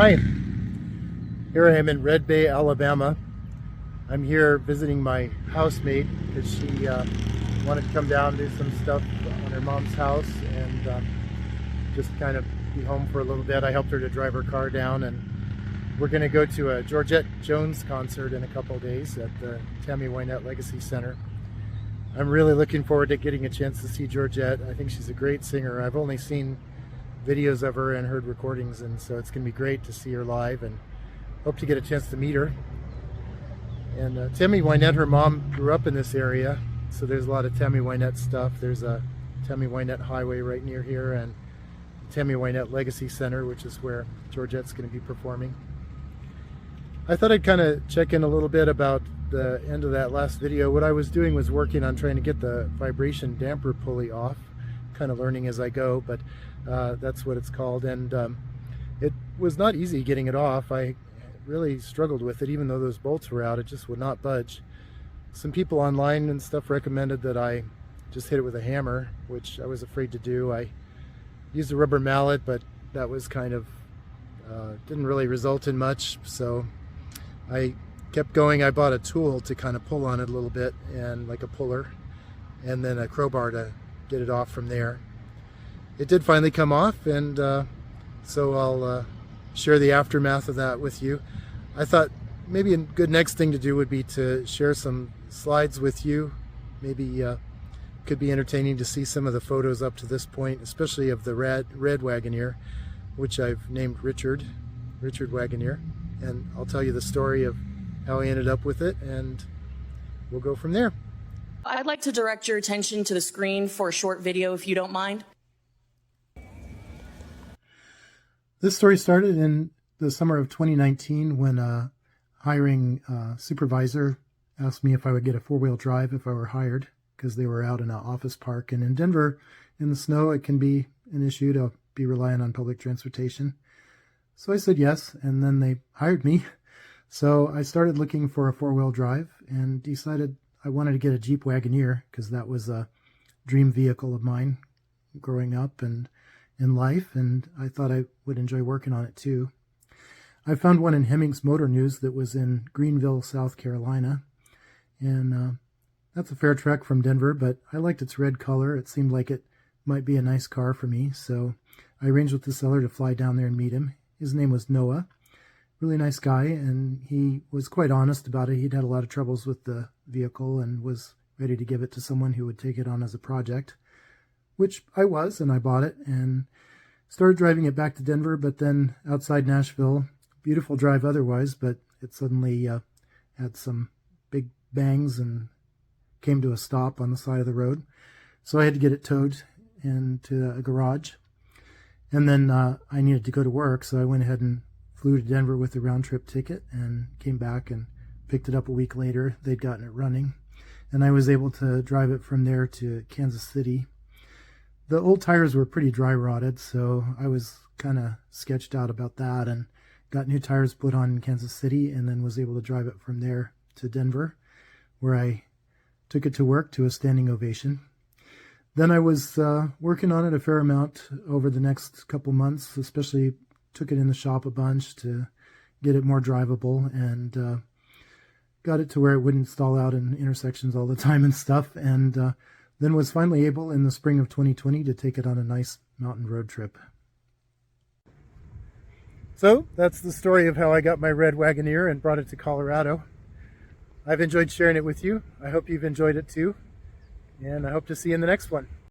Hi, here I am in Red Bay, Alabama. I'm here visiting my housemate because she wanted to come down and do some stuff on her mom's house and just kind of be home for a little bit. I helped her to drive her car down, and we're going to go to a Georgette Jones concert in a couple of days at the Tammy Wynette Legacy Center. I'm really looking forward to getting a chance to see Georgette. I think she's a great singer. I've only seen videos of her and heard recordings, and so it's going to be great to see her live and hope to get a chance to meet her. And Tammy Wynette, her mom grew up in this area, so there's a lot of Tammy Wynette stuff. There's a Tammy Wynette Highway right near here, and Tammy Wynette Legacy Center, which is where Georgette's going to be performing. I thought I'd kind of check in a little bit about the end of that last video. What I was doing was working on trying to get the vibration damper pulley off, kind of learning as I go, but that's what it's called. And it was not easy getting it off. I really struggled with it. Even though those bolts were out, it just would not budge. Some people online and stuff recommended that I just hit it with a hammer, which I was afraid to do. I used a rubber mallet, but that was kind of didn't really result in much, so I kept going. I bought a tool to kind of pull on it a little bit, and like a puller, and then a crowbar to get it off from there. It did finally come off, and so I'll share the aftermath of that with you. I thought maybe a good next thing to do would be to share some slides with you. Maybe could be entertaining to see some of the photos up to this point, especially of the red Wagoneer, which I've named Richard Wagoneer, and I'll tell you the story of how I ended up with it, and we'll go from there. I'd like to direct your attention to the screen for a short video, if you don't mind. This story started in the summer of 2019 when a hiring supervisor asked me if I would get a four-wheel drive if I were hired, because they were out in an office park. And in Denver, in the snow, it can be an issue to be reliant on public transportation. So I said yes, and then they hired me. So I started looking for a four-wheel drive and decided I wanted to get a Jeep Wagoneer because that was a dream vehicle of mine growing up and in life, and I thought I would enjoy working on it too. I found one in Hemmings Motor News that was in Greenville, South Carolina, and that's a fair trek from Denver, but I liked its red color. It seemed like it might be a nice car for me, so I arranged with the seller to fly down there and meet him. His name was Noah. Really nice guy, and he was quite honest about it. He'd had a lot of troubles with the vehicle and was ready to give it to someone who would take it on as a project, which I was, and I bought it and started driving it back to Denver. But then outside Nashville, beautiful drive otherwise, but it suddenly had some big bangs and came to a stop on the side of the road. So I had to get it towed into a garage. And then I needed to go to work, so I went ahead and flew to Denver with a round-trip ticket and came back and picked it up a week later. They'd gotten it running, and I was able to drive it from there to Kansas City. The old tires were pretty dry rotted, so I was kind of sketched out about that and got new tires put on in Kansas City, and then was able to drive it from there to Denver, where I took it to work to a standing ovation. Then I was working on it a fair amount over the next couple months, especially took it in the shop a bunch to get it more drivable, and got it to where it wouldn't stall out in intersections all the time and stuff, and then was finally able in the spring of 2020 to take it on a nice mountain road trip. So that's the story of how I got my red Wagoneer and brought it to Colorado. I've enjoyed sharing it with you. I hope you've enjoyed it too, and I hope to see you in the next one.